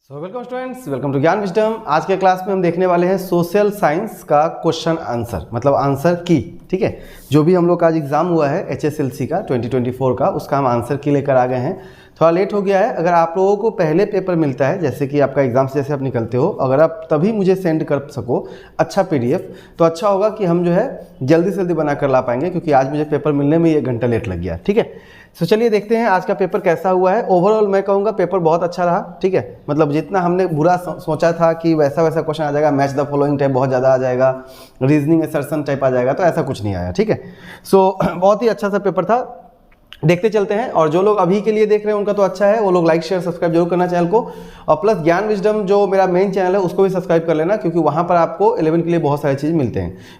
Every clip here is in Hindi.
So welcome students, welcome to Gyan wisdom. आज के क्लास में हम देखने वाले हैं सोशल साइंस का क्वेश्चन आंसर, मतलब आंसर की। ठीक है, जो भी हम लोग का आज एग्जाम हुआ है HSLC का 2024 का, उसका हम आंसर की लेकर आ गए हैं। थोड़ा लेट हो गया है। अगर आप लोगों को पहले पेपर मिलता है, जैसे कि आपका एग्जाम से जैसे आप निकलते हो, अगर आप तभी मुझे सेंड कर सको अच्छा PDF, तो अच्छा होगा कि हम जो है जल्दी से जल्दी बना कर ला पाएंगे, क्योंकि आज मुझे पेपर मिलने में 1 घंटा लेट लग गया। ठीक है, तो चलिए देखते हैं आज का पेपर कैसा हुआ है। ओवरऑल मैं कहूँगा पेपर बहुत अच्छा रहा। ठीक है, मतलब जितना हमने बुरा सोचा था कि वैसा क्वेश्चन आ जाएगा, मैच द फॉलोइंग टाइप बहुत ज़्यादा आ जाएगा, रीजनिंग असर्शन टाइप आ जाएगा, तो ऐसा कुछ नहीं आया। ठीक है, सो बहुत ही अच्छा सा पेपर था। देखते चलते हैं। और जो लोग अभी के लिए देख रहे हैं उनका तो अच्छा है, वो लोग लाइक शेयर सब्सक्राइब जरूर करना चैनल को, और प्लस ज्ञान विजडम जो मेरा मेन चैनल है उसको भी सब्सक्राइब कर लेना, क्योंकि वहाँ पर आपको 11 के लिए बहुत सारी चीज़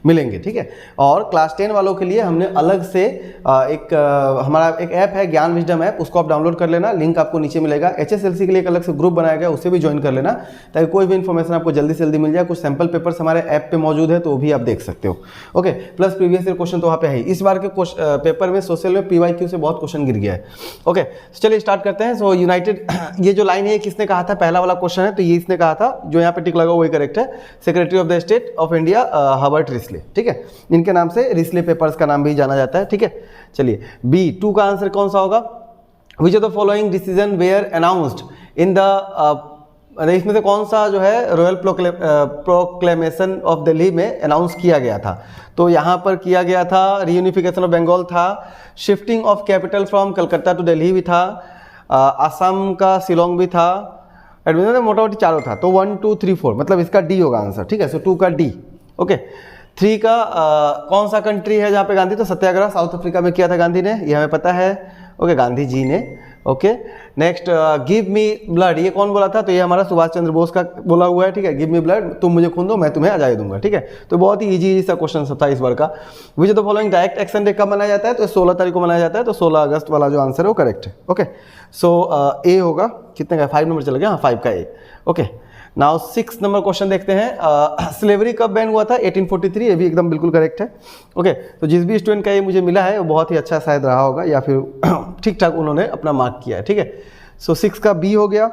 मिलेंगे। ठीक है, और क्लास 10 वालों के लिए हमने अलग से हमारा एक ऐप है ज्ञान विजडम ऐप, उसको आप डाउनलोड कर लेना, लिंक आपको नीचे मिलेगा। HSLC के लिए एक अलग से ग्रुप बनाया गया, उससे भी ज्वाइन कर लेना, ताकि कोई भी इन्फॉर्मेशन आपको जल्दी से जल्दी मिल जाए। कुछ सैम्पल पेपर्स हमारे ऐप पे मौजूद है, तो वो भी आप देख सकते हो। Okay, plus previous year question तो वहाँ पे है ही। इस बार के पेपर में सोशल में PYQ से बहुत क्वेश्चन गिर गया है। ओके, चलिए स्टार्ट करते हैं। सो यूनाइटेड, ये जो लाइन है किसने कहा था, पहला वाला क्वेश्चन है, तो ये इसने कहा था, जो यहाँ पे टिक लगा वही करेक्ट है। Secretary of the state of India Herbert Risley. ठीक है, इनके नाम से रिस्ले पेपर्स का नाम भी जाना जाता है। ठीक है, चलिए B2 का आंसर कौन सा होगा? Which of the following decision were announced in the, इसमें से कौन सा जो है रॉयल प्रोक्लेमेशन ऑफ दिल्ली में अनाउंस किया गया था? तो यहाँ पर किया गया था रीयूनिफिकेशन ऑफ बंगाल था, shifting of capital from Calcutta to Delhi भी था, असम का शिलोंग भी था, एडमिशन मोटा मोटी चारों था। तो 1 2 3 4 मतलब इसका D होगा आंसर। ठीक है, सो 2 का D। ओके, 3 का कौन सा कंट्री है जहाँ पे गांधी, तो सत्याग्रह साउथ अफ्रीका में किया था गांधी ने, ये हमें पता है। ओके, गांधी जी ने। Okay, next give me blood, ये कौन बोला था? तो ये हमारा सुभाष चंद्र बोस का बोला हुआ है। ठीक है, गिव मी ब्लड, तुम मुझे खून दो मैं तुम्हें आज़ादी दूंगा। ठीक है, तो बहुत ही इजी सा क्वेश्चन सब था इस बार का। विच of the following direct action day कब मनाया जाता है? तो 16 तारीख को मनाया जाता है, तो 16 अगस्त वाला जो आंसर है वो करेक्ट है। ओके, सो ए होगा, कितने का 5 नंबर चला गया, हाँ 5 का ए। ओके, नाउ 6 नंबर क्वेश्चन देखते हैं। स्लेवरी कब बैन हुआ था? 1843, ये भी एकदम बिल्कुल करेक्ट है। ओके, तो जिस भी स्टूडेंट का ये मुझे मिला है वो बहुत ही अच्छा शायद रहा होगा, या फिर ठीक ठाक उन्होंने अपना मार्क किया है। ठीक है, सो 6 का B हो गया।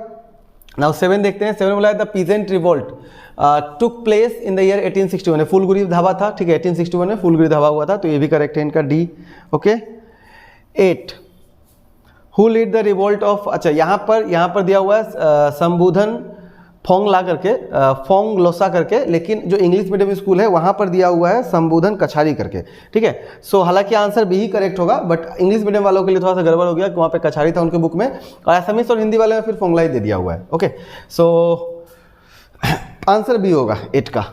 नाउ 7 देखते हैं। 7 बोला है the peasant revolt took place in the year 1861, फूलगिरी धावा था। ठीक है, 1861 में फूलगिरी धावा हुआ था, तो ये भी करेक्ट है इनका D। Okay, 8 who lead the revolt of, अच्छा यहाँ पर दिया हुआ है संबोधन फोंगला करके, फोंग लोसा करके, लेकिन जो इंग्लिश मीडियम स्कूल है वहाँ पर दिया हुआ है संबोधन कछारी करके। ठीक है, सो हालांकि आंसर B ही करेक्ट होगा, बट इंग्लिश मीडियम वालों के लिए थोड़ा सा गड़बड़ हो गया कि वहाँ पे कछारी था उनके बुक में, और असमीज और हिंदी वाले में फिर फोंगला ही दे दिया हुआ है। ओके, सो आंसर B होगा 8 का।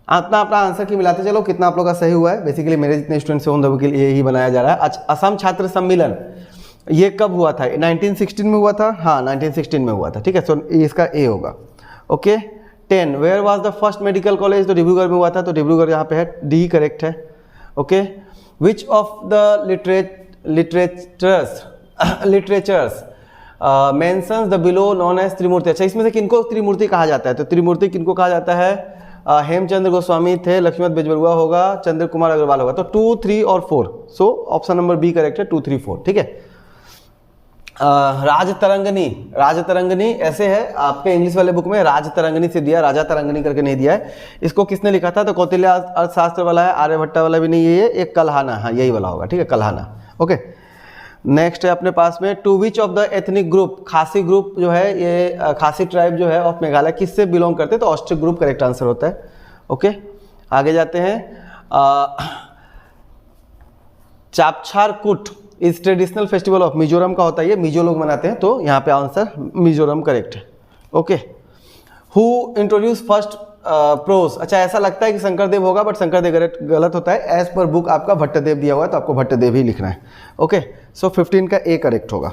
अपना आंसर की मिलाते चलो कितना आप लोग का सही हुआ है। बेसिकली मेरे जितने स्टूडेंट्स हैं उन के लिए यही बनाया जा रहा है। असम छात्र सम्मेलन ये कब हुआ था? 1916 में हुआ था, हाँ 1916 में हुआ था। ठीक है, सो इसका A होगा। Okay, 10 where was the first medical college? तो डिब्रूगढ़ में हुआ था, तो डिब्रूगढ़ यहाँ पे है, D करेक्ट है। Okay, which of the literatures mentions the below known as Trimurti? अच्छा, इसमें से किनको त्रिमूर्ति कहा जाता है? तो त्रिमूर्ति किनको कहा जाता है? हेमचंद्र गोस्वामी थे, लक्ष्मण बेजबरुआ होगा, चंद्र कुमार अग्रवाल होगा। तो 2 3 और 4, so option number B correct है, 2 3 4। ठीक है, राजतरंगिनी ऐसे है आपके इंग्लिश वाले बुक में, राजतरंगिनी से दिया, राजा तरंगिनी करके नहीं दिया है। इसको किसने लिखा था? तो कौटिल्य अर्थशास्त्र वाला है, आर्यभट्टा वाला भी नहीं, ये एक कल्हाना, हाँ यही वाला होगा। ठीक है, कल्हाना। ओके, नेक्स्ट है अपने पास में, to which of the ethnic group, Khasi group जो है, ये खासी ट्राइब जो है ऑफ मेघालय किससे बिलोंग करते हैं? तो ऑस्ट्रिक ग्रुप करेक्ट आंसर होता है। ओके, आगे जाते हैं। चापछारकुट इस ट्रेडिशनल फेस्टिवल ऑफ मिजोरम का होता है, ये मिजो लोग मनाते हैं, तो यहाँ पे आंसर मिजोरम करेक्ट है। Okay, who introduce first prose? अच्छा, ऐसा लगता है कि शंकरदेव होगा, बट शंकरदेव गलत होता है। एज पर बुक आपका भट्टदेव दिया हुआ है, तो आपको भट्टदेव ही लिखना है। ओके, सो 15 का A करेक्ट होगा।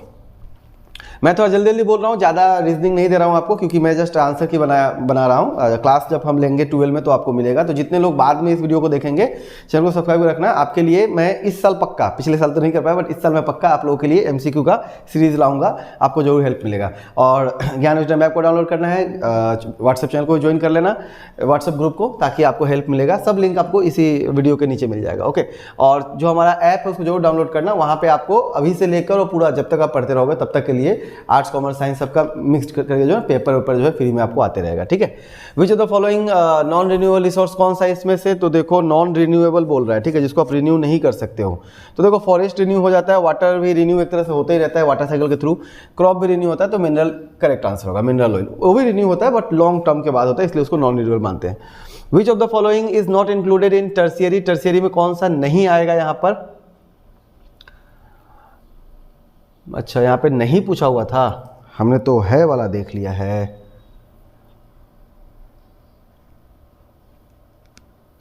मैं थोड़ा जल्दी जल्दी बोल रहा हूँ, ज़्यादा रीजनिंग नहीं दे रहा हूँ आपको, क्योंकि मैं जस्ट आंसर की बना रहा हूँ। क्लास जब हम लेंगे 12 में तो आपको मिलेगा। तो जितने लोग बाद में इस वीडियो को देखेंगे, चैनल को सब्सक्राइब रखना। आपके लिए मैं इस साल पक्का, पिछले साल तो नहीं कर पाया, बट इस साल मैं पक्का आप लोगों के लिए MCQ का सीरीज लाऊंगा, आपको जरूर हेल्प मिलेगा। और ज्ञान विजडम ऐप को डाउनलोड करना है, व्हाट्सएप चैनल को ज्वाइन कर लेना, व्हाट्सएप ग्रुप को, ताकि आपको हेल्प मिलेगा। सब लिंक आपको इसी वीडियो के नीचे मिल जाएगा। ओके, और जो हमारा ऐप है उसको जरूर डाउनलोड करना, वहाँ पर आपको अभी से लेकर और पूरा जब तक आप पढ़ते रहोगे तब तक के लिए आर्ट्स कॉमर्स साइंस सबका मिक्स करके जो है पेपर वेपर जो है फ्री में आपको आते रहेगा, ठीक है। विच of the following non renewable resource कौन सा इसमें से, तो देखो नॉन रिन्यूएबल बोल रहा है, ठीक है, जिसको आप रिन्यू नहीं कर सकते हो। तो देखो फॉरेस्ट रिन्यू हो जाता है, वाटर भी रिन्यू एक तरह से होता ही रहता है वाटर साइकिल के थ्रू, क्रॉप भी रिन्यू होता है, तो मिनरल करेक्ट आंसर होगा। मिनरल ऑयल वो भी रिन्यू होता है बट लॉन्ग टर्म के बाद होता है, इसलिए उसको नॉन रिन्यूएबल मानते हैं। विच of the following is not included in tertiary, tertiary में कौन सा नहीं आएगा यहाँ पर, अच्छा यहाँ पे नहीं पूछा हुआ था, हमने तो है वाला देख लिया है।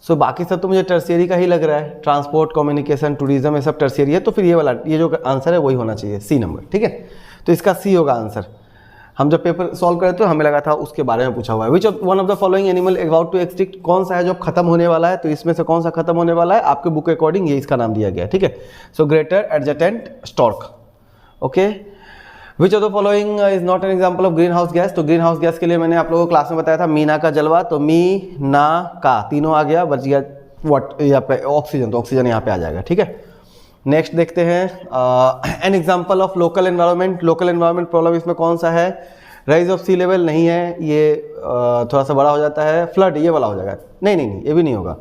सो बाकी सब तो मुझे टर्शियरी का ही लग रहा है, ट्रांसपोर्ट, कम्युनिकेशन, टूरिज्म, ये सब टर्शियरी है, तो फिर ये वाला, ये जो आंसर है वही होना चाहिए, सी नंबर, ठीक है। तो इसका सी होगा आंसर। हम जब पेपर सॉल्व करे तो हमें लगा था उसके बारे में पूछा हुआ है। Which one of the following animal about to extinct, कौन सा है जो खत्म होने वाला है, तो इसमें से कौन सा खत्म होने वाला है, आपके बुक के अकॉर्डिंग ये इसका नाम दिया गया है, ठीक है। So greater adjutant stork, okay. Which of the following is not an example of green house gas, तो ग्रीन हाउस गैस के लिए मैंने आप लोगों को क्लास में बताया था मीना का जलवा, तो मी ना का तीनों आ गया, बच गया वट यहाँ पे ऑक्सीजन, तो ऑक्सीजन यहाँ पे आ जाएगा, ठीक है। नेक्स्ट देखते हैं N example of local environment, local environment problem इसमें कौन सा है, राइज ऑफ सी लेवल नहीं है, ये थोड़ा सा बड़ा हो जाता है, फ्लड ये वाला हो जाएगा, नहीं ये भी नहीं होगा,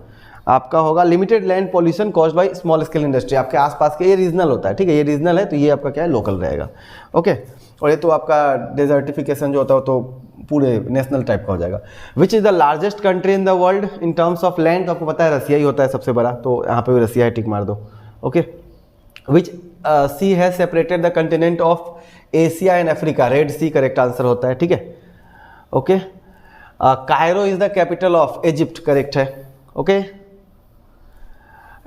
आपका होगा limited land pollution caused by small scale industry, आपके आसपास के, ये रीजनल होता है, ठीक है, ये रीजनल है तो ये आपका क्या है, लोकल रहेगा, ओके। और ये तो आपका डेजर्टिफिकेशन जो होता है तो पूरे नेशनल टाइप का हो जाएगा। Which is the largest country in the world in terms of land, तो आपको पता है रसिया ही होता है सबसे बड़ा, तो यहाँ पे भी रसिया है, टिक मार दो, okay. Which sea has separated the continent of Asia and Africa, red sea correct answer होता है, ठीक है, okay. Cairo is the capital of Egypt, correct है, okay.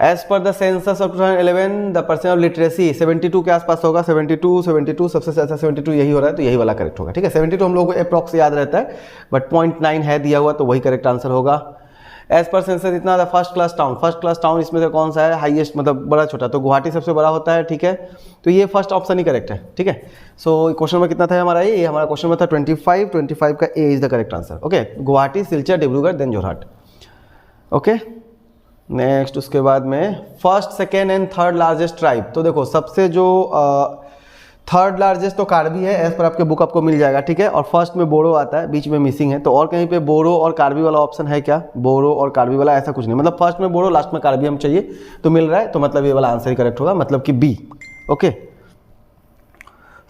As per the census of 2011 the percent of literacy 72 के आसपास होगा, 72 सबसे ज़्यादा 72 यही हो रहा है, तो यही वाला करेक्ट होगा, ठीक है। 72 हम लोगों को अप्रॉक्स याद रहता है बट 0.9 है दिया हुआ, तो वही करेक्ट आंसर होगा। एज पर सेंसस इतना था, फर्स्ट क्लास टाउन इसमें से कौन सा है, हाईएस्ट मतलब बड़ा छोटा, तो गुवाहाटी सबसे बड़ा होता है, ठीक है, तो ये फर्स्ट ऑप्शन ही करेक्ट है, ठीक है। सो क्वेश्चन में कितना था हमारा, ये हमारा क्वेश्चन में था 25 का A is the correct answer, okay. Guwahati, Silchar, Dibrugarh, then Jorhat, okay. Next उसके बाद में first, second and third largest tribe, तो देखो सबसे जो थर्ड लार्जेस्ट तो कार्बी है, एज पर आपके बुक आपको मिल जाएगा, ठीक है। और फर्स्ट में बोरो आता है, बीच में मिसिंग है, तो और कहीं पे बोरो और कार्बी वाला ऑप्शन है क्या, बोरो और कार्बी वाला ऐसा कुछ नहीं, मतलब फर्स्ट में बोरो लास्ट में कार्बी हम चाहिए तो मिल रहा है, तो मतलब ये वाला आंसर ही करेक्ट होगा, मतलब कि बी, ओके।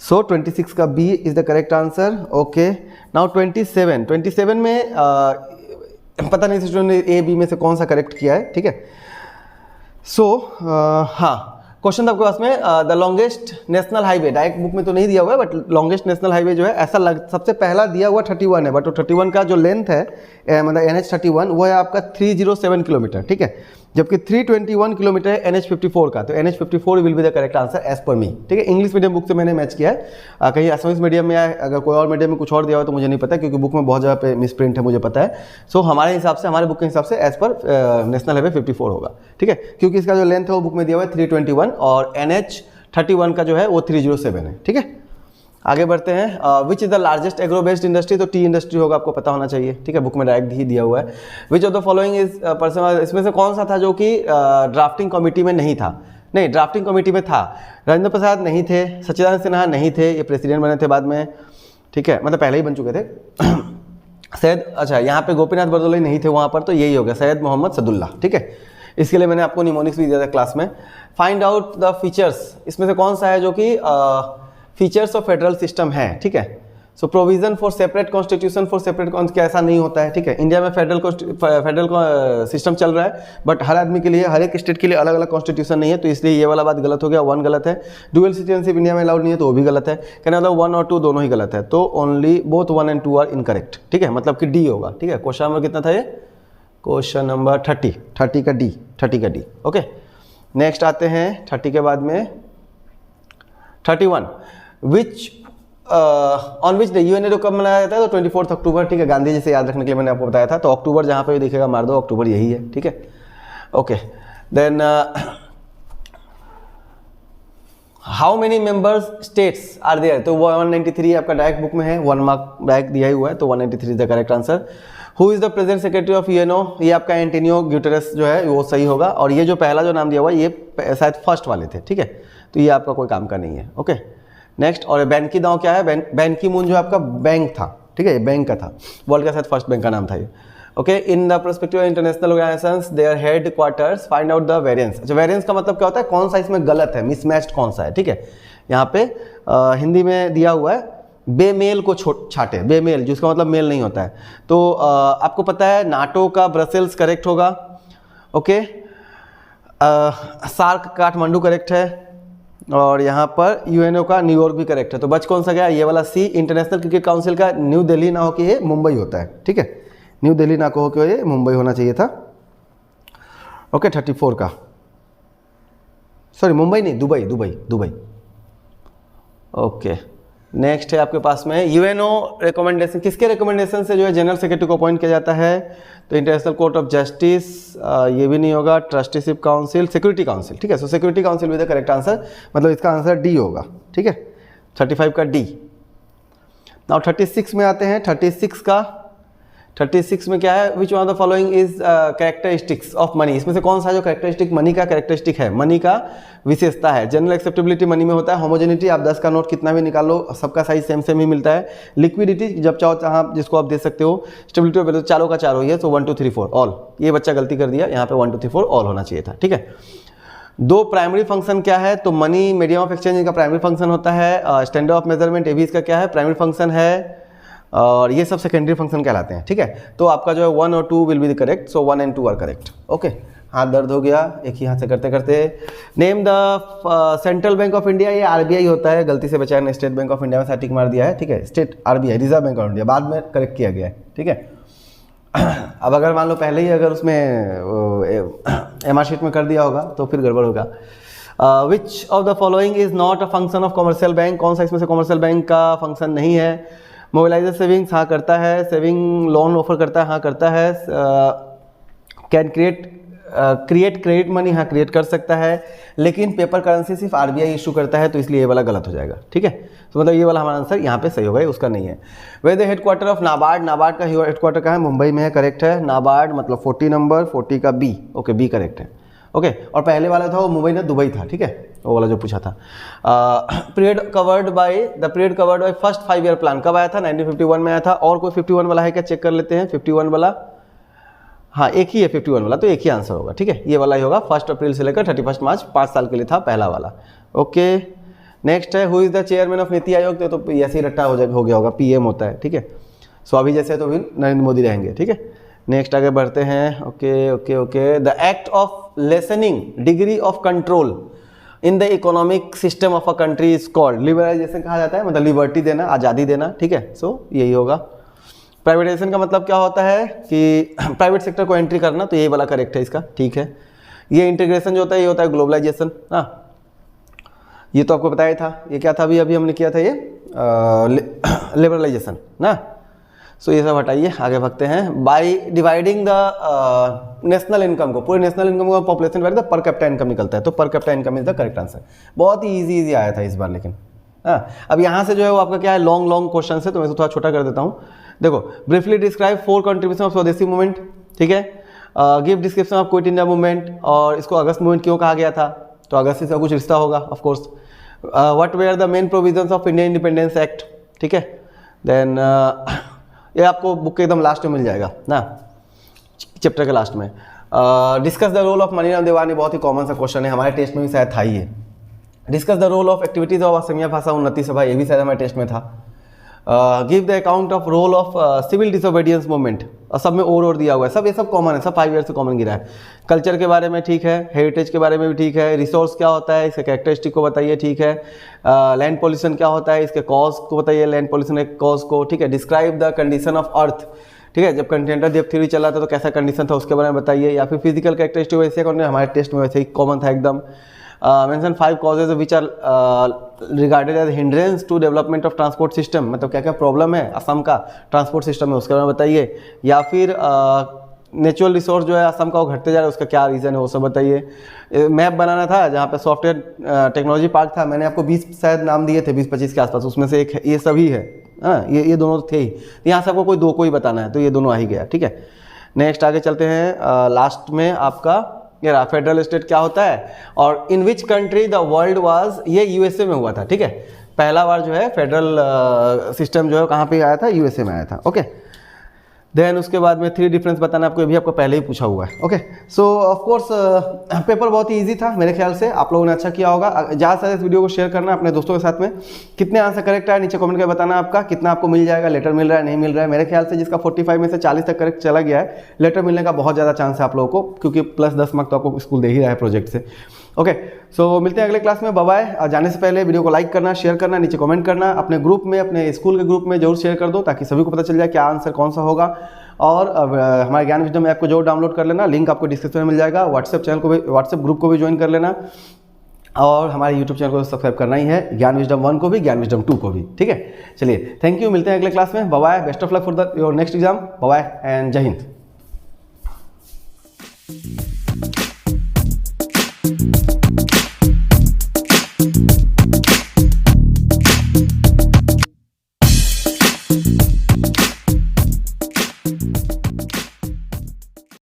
सो 26 का B is the correct answer, okay. Now 27 में पता नहीं स्टूडेंट ने ए बी में से कौन सा करेक्ट किया है, ठीक है। सो हाँ, क्वेश्चन था आपके पास में the longest national highway, direct book में तो नहीं दिया हुआ है बट लॉन्गेस्ट नेशनल हाईवे जो है ऐसा सबसे पहला दिया हुआ 31 है, बट वो 31 का जो लेंथ है मतलब NH31 वो है आपका 307 किलोमीटर, ठीक है, जबकि 321 किलोमीटर है NH54 का, तो NH54 will be the correct answer as per me, ठीक है। इंग्लिश मीडियम बुक से मैंने मैच किया है, कहीं असमिस मीडियम में आए, अगर कोई और मीडियम में कुछ और दिया हो तो मुझे नहीं पता, क्योंकि बुक में बहुत जगह पे मिसप्रिंट है मुझे पता है। सो हमारे हिसाब से, हमारे बुक के हिसाब से एज पर नेशनल हाईवे 54 होगा, ठीक है, क्योंकि इसका जो लेंथ है वो बुक में दिया हुआ है 321 और NH31 का जो है वो 307 है, ठीक है। आगे बढ़ते हैं, which is the largest agro based industry, तो टी इंडस्ट्री होगा, आपको पता होना चाहिए, ठीक है, बुक में डायरेक्ट ही दिया हुआ है। विच of the following is person, इसमें से कौन सा था जो कि ड्राफ्टिंग कमेटी में नहीं था, नहीं ड्राफ्टिंग कमेटी में था, राजेंद्र प्रसाद नहीं थे, सच्चिदानंद सिन्हा नहीं थे, ये प्रेसिडेंट बने थे बाद में, ठीक है, मतलब पहले ही बन चुके थे। सैयद, अच्छा यहाँ पे गोपीनाथ बरदोलाई नहीं थे वहाँ पर, तो यही हो गया सैयद मोहम्मद सदुल्ला, ठीक है। इसके लिए मैंने आपको निमोनिक्स भी दिया था क्लास में। फाइंड आउट द फीचर्स, इसमें से कौन सा है जो कि फीचर्स ऑफ फेडरल सिस्टम है, ठीक है। So provision for separate constitution for separate क्या ऐसा नहीं होता है, ठीक है। इंडिया में फेडरल सिस्टम चल रहा है, बट हर आदमी के लिए, हर एक स्टेट के लिए अलग अलग कॉन्स्टिट्यूशन नहीं है, तो इसलिए ये वाला बात गलत हो गया, 1 गलत है। डुअल सिटीजनशिप इंडिया में अलाउड नहीं है, तो वो भी गलत है, कहना मतलब 1 और 2 दोनों ही गलत है, तो only both 1 and 2 are incorrect, ठीक है, मतलब कि डी होगा, ठीक है। क्वेश्चन नंबर कितना था ये, क्वेश्चन नंबर 30 का डी, ओके। नेक्स्ट आते हैं 30 के बाद में 31, which on which day UNA day कब मनाया जाता है, तो 24 अक्टूबर, ठीक है, गांधी जी से याद रखने के लिए मैंने आपको बताया था, तो अक्टूबर जहाँ पे भी दिखेगा मार दो, अक्टूबर यही है, ठीक है, okay. Then how many members states are there, तो वो 193 आपका डायरेक्ट बुक में है, 1 मार्क डायरेक्ट दिया ही हुआ है, तो 193 is the correct answer. Who is the present secretary of UNO, ये आपका एंटोनियो ग्यूटेरेस जो है वो सही होगा, और ये जो पहला जो नाम दिया हुआ है ये शायद फर्स्ट वाले थे, ठीक है, तो ये आपका कोई काम का नहीं है, ओके। नेक्स्ट, और बैन की दांव क्या है, बैन की मून जो आपका बैंक था, ठीक है, ये बैंक का था, वर्ल्ड का शायद फर्स्ट बैंक का नाम था ये। Okay, in the perspective international organisations their head quarters find out the variance. अच्छा, वेरिएंस का मतलब क्या होता है, कौन सा इसमें गलत है, मिसमैच्ड कौन सा है, ठीक है। यहाँ पे हिंदी में दिया हुआ है बेमेल को छाटे, बेमेल जिसका मतलब मेल नहीं होता है। तो आपको पता है नाटो का ब्रसेल्स करेक्ट होगा, ओके, सार्क काठमांडू करेक्ट है, और यहाँ पर यूएनओ का न्यूयॉर्क भी करेक्ट है। तो बच कौन सा गया, ये वाला सी, इंटरनेशनल क्रिकेट काउंसिल का न्यू दिल्ली ना हो कि ये मुंबई होता है, ठीक है, न्यू दिल्ली ना हो कि ये मुंबई होना चाहिए था। ओके, 34 का, सॉरी मुंबई नहीं, दुबई। ओके, नेक्स्ट है आपके पास में यूएनओ रिकमेंडेशन, किसके रिकमेंडेशन से जो है जनरल सेक्रेटरी को अपॉइंट किया जाता है, तो इंटरनेशनल कोर्ट ऑफ जस्टिस, ये भी नहीं होगा, ट्रस्टीशिप काउंसिल, सिक्योरिटी काउंसिल, ठीक है। सो security council with the correct answer, मतलब इसका आंसर डी होगा, ठीक है, 35 का डी। नाउ 36 में आते हैं, 36 में क्या है, which one of the following is characteristics of money, इसमें से कौन सा जो कैरेक्टरिस्टिक मनी का कैरेक्टरिस्टिक है, मनी का विशेषता है। जनरल एक्सेप्टेबिलिटी मनी में होता है, होमोजेनिटी, आप 10 का नोट कितना भी निकालो सबका साइज सेम ही मिलता है। लिक्विडिटी, जब चाहो जहाँ जिसको आप दे सकते हो। स्टेबिलिटी ऑफ वैल्यू, चारों का चारों ही है, तो 1 2 3 4 ऑल, ये बच्चा गलती कर दिया, यहाँ पे 1 2 3 4 ऑल होना चाहिए था, ठीक है। दो प्राइमरी फंक्शन क्या है, तो मनी मीडियम ऑफ एक्सचेंज का प्राइमरी फंक्शन होता है, स्टैंडर्ड ऑफ मेजरमेंट ये भी इसका क्या है, प्राइमरी फंक्शन है, और ये सब सेकेंडरी फंक्शन कहलाते हैं, ठीक है। तो आपका जो है 1 और 2 will be the correct, so 1 and 2 are correct. Okay, हाथ दर्द हो गया एक ही हाथ से करते करते। Name the central bank of India, ये आरबीआई होता है, गलती से बचा है, स्टेट बैंक ऑफ इंडिया में सैटिक मार दिया है, ठीक है, state RBI, reserve bank of India, बाद में करेक्ट किया गया है, ठीक है। अब अगर मान लो पहले ही अगर उसमें एमआर शीट में कर दिया होगा तो फिर गड़बड़ होगा। Which of the following is not a function of commercial bank, कौन सा इसमें से कॉमर्शियल बैंक का फंक्शन नहीं है। मोबिलाइजर सेविंग्स, हाँ करता है। सेविंग लोन ऑफर करता है, हाँ करता है। कैन क्रिएट क्रेडिट मनी, हाँ क्रिएट कर सकता है, लेकिन पेपर करेंसी सिर्फ आरबीआई इशू करता है, तो इसलिए ये वाला गलत हो जाएगा, ठीक है। तो मतलब ये वाला हमारा आंसर यहाँ पे सही होगा, उसका नहीं है। Way the headquarter of NABARD, NABARD का हेडक्वार्टर कहाँ है, मुंबई में है, करेक्ट है। नाबार्ड मतलब 40 नंबर, 40 का बी, ओके बी करेक्ट है, ओके। और पहले वाला था वो मुंबई ना दुबई था, ठीक है, वो वाला जो पूछा था। Period covered by first 5 year plan कब आया था, 1951 में आया था। और कोई 51 वाला है क्या, चेक कर लेते हैं। 51 वाला, हाँ एक ही है 51 वाला, तो एक ही आंसर होगा, ठीक है, ये वाला ही होगा। 1 अप्रैल से लेकर 31 मार्च 5 साल के लिए था पहला वाला, ओके। नेक्स्ट है who is the chairman of NITI Aayog, तो ऐसे ही रट्टा हो गया होगा, पीएम होता है, ठीक है। सो अभी जैसे तो फिर नरेंद्र मोदी रहेंगे, ठीक है। नेक्स्ट आगे बढ़ते हैं, okay. The act of lessening degree of control in the economic system of a country is called, liberalisation कहा जाता है, मतलब लिबर्टी देना, आज़ादी देना, ठीक है। सो यही होगा। प्राइवेटाइजेशन का मतलब क्या होता है कि प्राइवेट सेक्टर को एंट्री करना, तो यही वाला करेक्ट है इसका, ठीक है। ये इंटीग्रेशन जो होता है ये होता है ग्लोबलाइजेशन, हाँ ये तो आपको बताया था। ये क्या था, अभी हमने किया था, ये लिबरलाइजेशन ना। सो ये सब हटाइए, आगे भागते हैं। By dividing the national income को, पूरे नेशनल इनकम को population divide the per capita income निकलता है, तो per capita income is the correct answer. बहुत ही इजी आया था इस बार, लेकिन हाँ अब यहाँ से जो है वो आपका क्या है, लॉन्ग क्वेश्चन है, तो मैं थोड़ा छोटा कर देता हूँ। देखो, ब्रीफली डिस्क्राइब 4 कंट्रीब्यूशन ऑफ स्वदेशी मूवमेंट, ठीक है। Give description of quit India movement, और इसको अगस्त मूवमेंट क्यों कहा गया था, तो अगस्त से कुछ रिश्ता होगा of course. What were the main provisions of Indian independence act, ठीक है। देन ये आपको बुक के एकदम लास्ट में मिल जाएगा ना, चैप्टर के लास्ट में। Discuss the role of Maniram Dewan, बहुत ही कॉमन सा क्वेश्चन है, हमारे टेस्ट में भी शायद था ही है। Discuss the role of activities of Asamiya Bhasha Unnati सभा, ये भी शायद हमारे टेस्ट में था। Give the account of role of civil disobedience movement, सब में और दिया हुआ है, सब ये सब कॉमन है, सब 5 ईयर से कॉमन गिरा है। कल्चर के बारे में ठीक है, हेरिटेज के बारे में भी ठीक है। रिसोर्स क्या होता है, इसके कैरेक्टरिस्टिक को बताइए, ठीक है। लैंड पॉल्यूशन क्या होता है, इसके कॉज को बताइए, लैंड पॉल्यूशन के कॉज को, ठीक है। Describe the condition of earth, ठीक है, जब कंटिनेंटल डेप्थ थ्योरी चला था तो कैसा कंडीशन था उसके बारे में बताइए। या फिर फिजिकल कैरेक्टरिस्टिक, वैसे हमारे टेस्ट में वैसे ही कॉमन था एकदम। Mention 5 causes which are regarded as hindrance to development of transport system, मतलब क्या क्या प्रॉब्लम है असम का ट्रांसपोर्ट सिस्टम में, उसके बारे में बताइए। या फिर नेचुरल रिसोर्स जो है असम का वो घटते जा रहा है, उसका क्या रीज़न है वो सब बताइए। मैप बनाना था जहाँ पे सॉफ्टवेयर टेक्नोलॉजी पार्क था, मैंने आपको 20 शायद नाम दिए थे, 20-25 के आसपास, उसमें से एक ये सभी है, हाँ ये दोनों थे ही। यहाँ से आपको कोई 2 को ही बताना है, तो ये दोनों आ ही गया, ठीक है। नेक्स्ट आगे चलते हैं। लास्ट में आपका ये फेडरल स्टेट क्या होता है, और in which country the world was, ये यूएसए में हुआ था, ठीक है। पहला बार जो है फेडरल सिस्टम जो है कहाँ पे आया था, यूएसए में आया था। ओके, देन उसके बाद में 3 डिफरेंस बताना आपको, ये भी आपको पहले ही पूछा हुआ है। Okay, so of course paper बहुत ही इजी था मेरे ख्याल से, आप लोगों ने अच्छा किया होगा। ज़्यादा से इस वीडियो को शेयर करना अपने दोस्तों के साथ में। कितने आंसर करेक्ट है नीचे कमेंट करके बताना आपका, कितना आपको मिल जाएगा, लेटर मिल रहा है नहीं मिल रहा है। मेरे ख्याल से जिसका 45 में से 40 तक करेक्ट चला गया है, लेटर मिलने का बहुत ज़्यादा चांस है आप लोगों को, क्योंकि +10 मार्क तो आपको स्कूल दे ही रहा है प्रोजेक्ट से। ओके, सो मिलते हैं अगले क्लास में, बाय बाय। जाने से पहले वीडियो को लाइक करना, शेयर करना, नीचे कमेंट करना, अपने ग्रुप में, अपने स्कूल के ग्रुप में जरूर शेयर कर दो, ताकि सभी को पता चल जाए क्या आंसर कौन सा होगा। और हमारे ज्ञान विजडम ऐप को जो डाउनलोड कर लेना, लिंक आपको डिस्क्रिप्शन में मिल जाएगा। व्हाट्सएप चैनल को भी, व्हाट्सएप ग्रुप को भी ज्वाइन कर लेना, और हमारे यूट्यूब चैनल को सब्सक्राइब करना ही है, ज्ञान विजडम 1 को भी, ज्ञान विजडम 2 को भी। ठीक है, चलिए थैंक यू, मिलते हैं अगले क्लास में, bye bye, best of luck for your next exam, bye bye and Jai Hind.